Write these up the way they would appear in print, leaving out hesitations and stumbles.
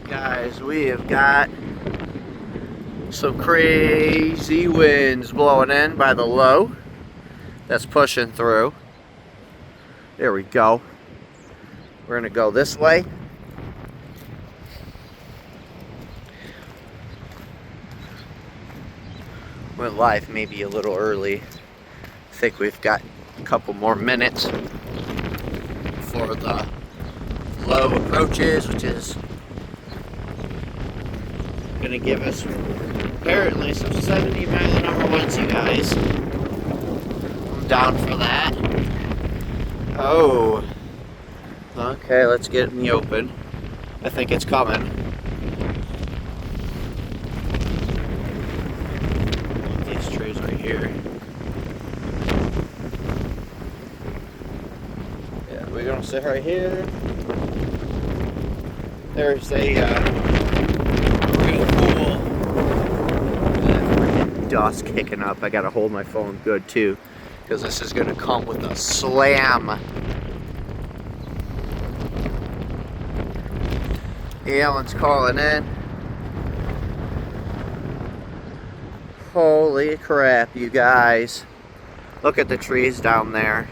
Guys, we have got some crazy winds blowing in by the low. That's pushing through. There we go. We're gonna go this way. Went live maybe a little early. I think we've got a couple more minutes before the low approaches, which is gonna give us apparently some 70 mile an hour winds, you guys. I'm down for that. Oh. Okay, let's get in the open. I think it's coming. These trees right here. Yeah, we're gonna sit right here. There's a real cool dust kicking up. I gotta hold my phone good too, because this is gonna come with a slam. Alan's calling in. Holy crap, you guys. Look at the trees down there.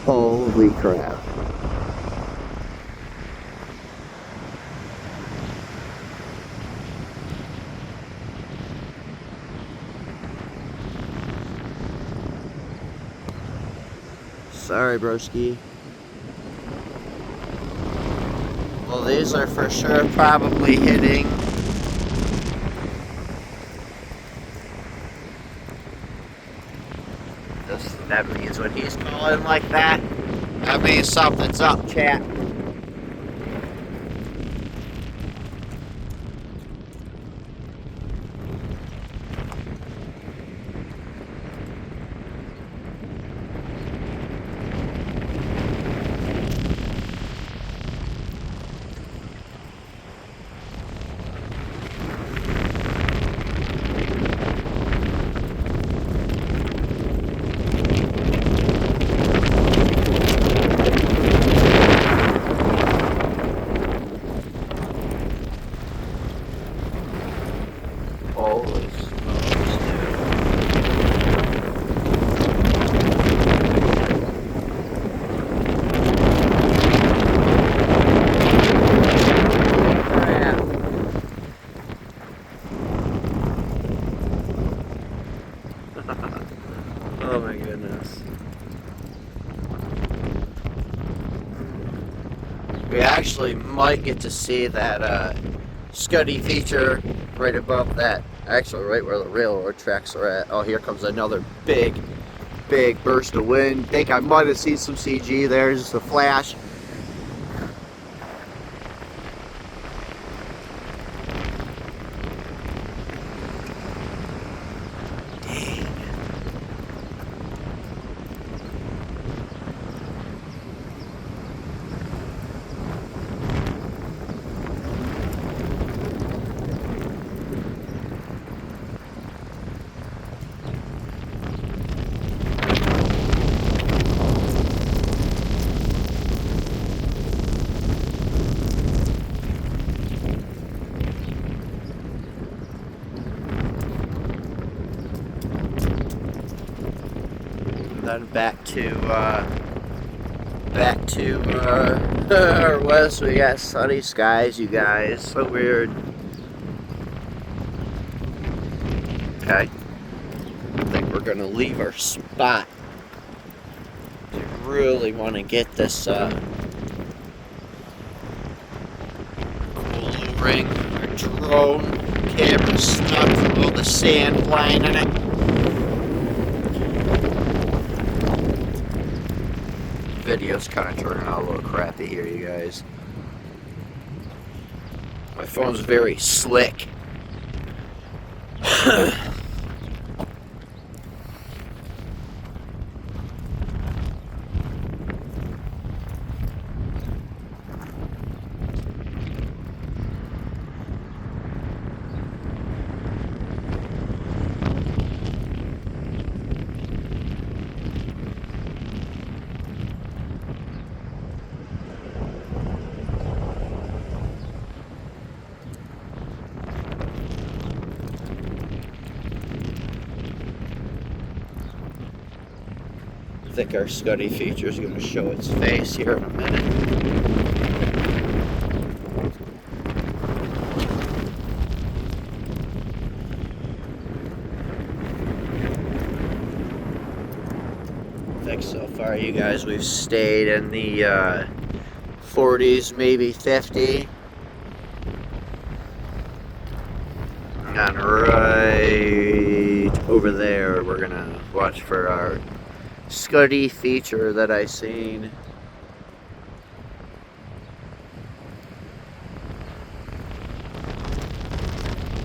Holy crap. Sorry, broski. Well, these are for sure probably hitting. That means when he's calling like that, that means something's up, chat. Holy smokes, dude. Crap. Oh my goodness. We actually might get to see that Scuddy feature right above that, actually right where the railroad tracks are at. Oh, here comes another big burst of wind. Think I might have seen some CG there, just a flash. Dang. Then back to our west. We got sunny skies, you guys. So weird. Okay, I think we're gonna leave our spot. I really want to get this cool ring or drone camera stuck from all the sand flying in it. Video's kind of turning out a little crappy here, you guys. My phone's very slick. thicker Scuddy feature is going to show its face here in a minute. I think so far, you guys, we've stayed in the 40s, maybe 50. And right over there, we're gonna watch for our Scuddy feature that I seen.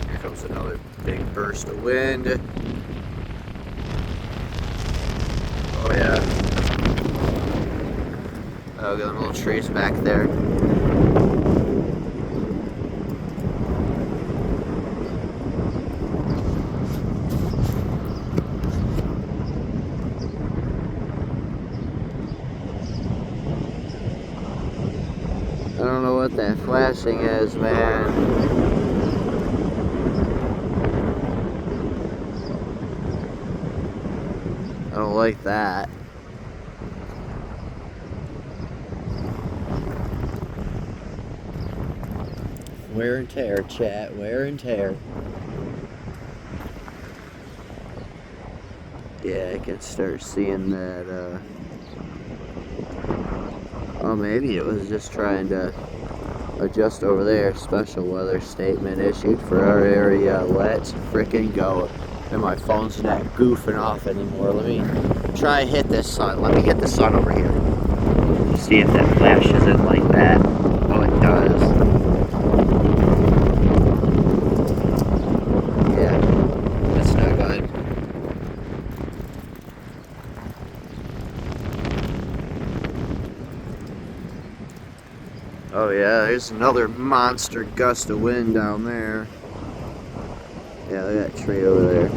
Here comes another big burst of wind. Oh yeah. Oh, got little trees back there. I don't know what that flashing is, man. I don't like that. Wear and tear, chat. Wear and tear. Yeah, I can start seeing that, oh, maybe it was just trying to adjust over there. Special weather statement issued for our area. Let's frickin' go. And my phone's not goofing off anymore. Let me try and hit this sun. Let me hit the sun over here. See if that flashes in like that. Oh, it does. Yeah, that's not good. Oh yeah, there's another monster gust of wind down there. Yeah, look at that tree over there.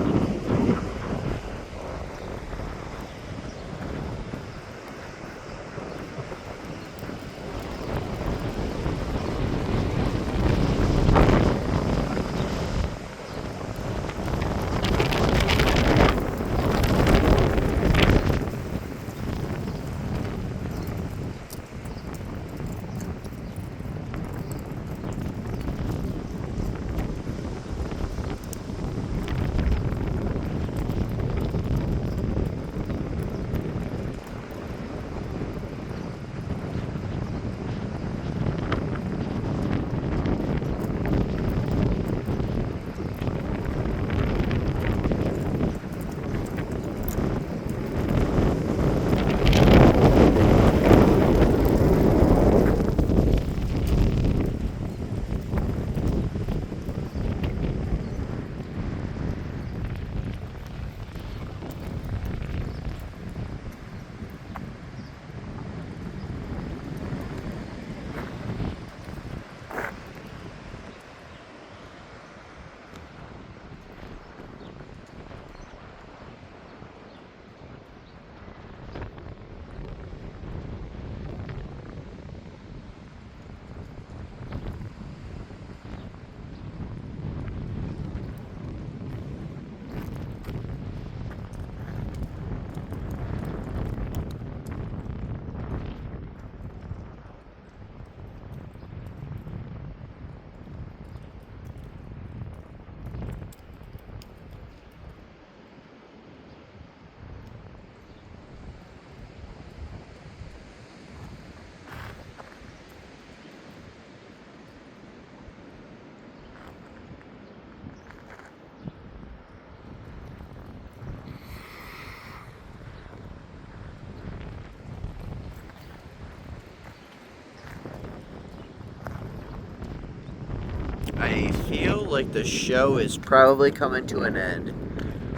I feel like the show is probably coming to an end.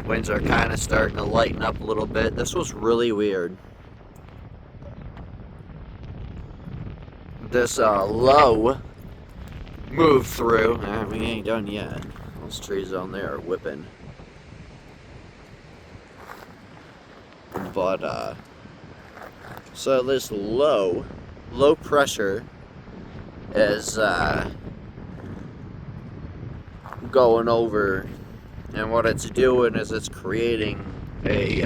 Winds are kind of starting to lighten up a little bit. This was really weird. This low moved through. We ain't done yet. Those trees down there are whipping. But so this low pressure is going over, and what it's doing is it's creating a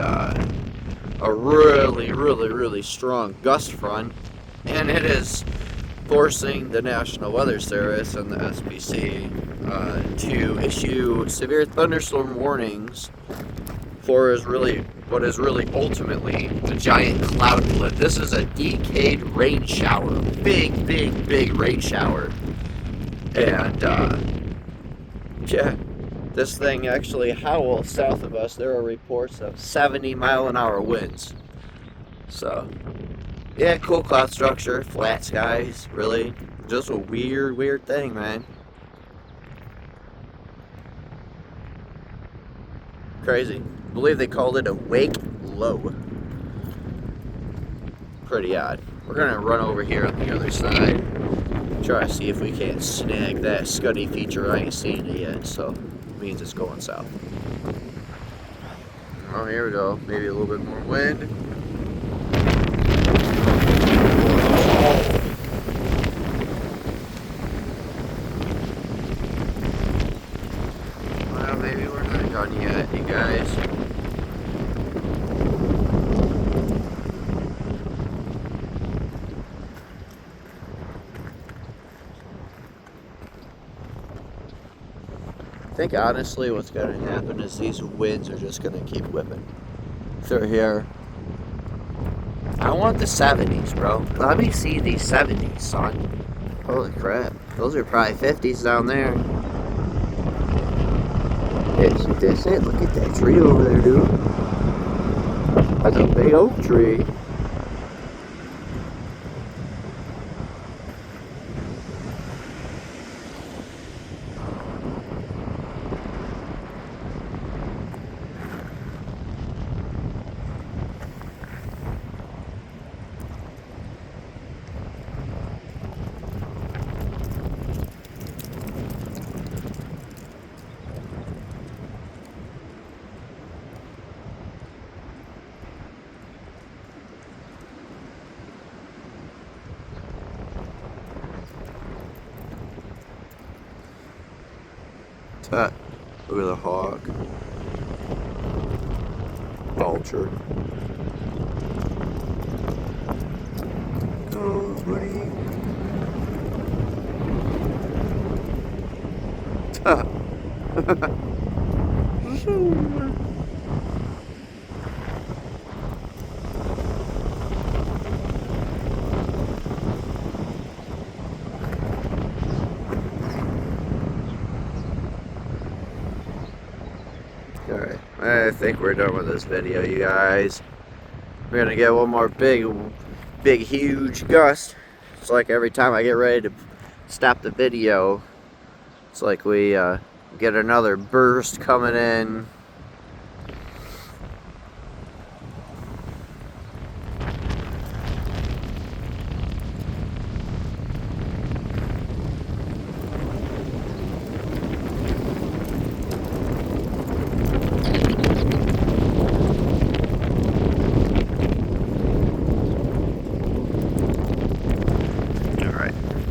a really, really, really strong gust front, and it is forcing the National Weather Service and the SPC to issue severe thunderstorm warnings for what is really ultimately a giant cloud blip. This is a decayed rain shower, big rain shower, and yeah, this thing actually howls south of us. There are reports of 70-mile-an-hour winds. So, yeah, cool cloud structure, flat skies, really. Just a weird thing, man. Crazy. I believe they called it a wake low. Pretty odd. We're gonna run over here on the other side. Try to see if we can't snag that Scuddy feature. I ain't seen it yet, so it means it's going south. Oh, here we go. Maybe a little bit more wind. Well, maybe we're not done yet, you guys. I think honestly what's going to happen is these winds are just going to keep whipping through here. I want the 70s, bro. Let me see these 70s, son. Holy crap. Those are probably 50s down there. Yeah, see, that's it. Look at that tree over there, dude. That's a big oak tree. Look at the hawk. Vulture. Oh, buddy. Alright, I think we're done with this video, you guys. We're gonna get one more big, huge gust. It's like every time I get ready to stop the video, it's like we get another burst coming in.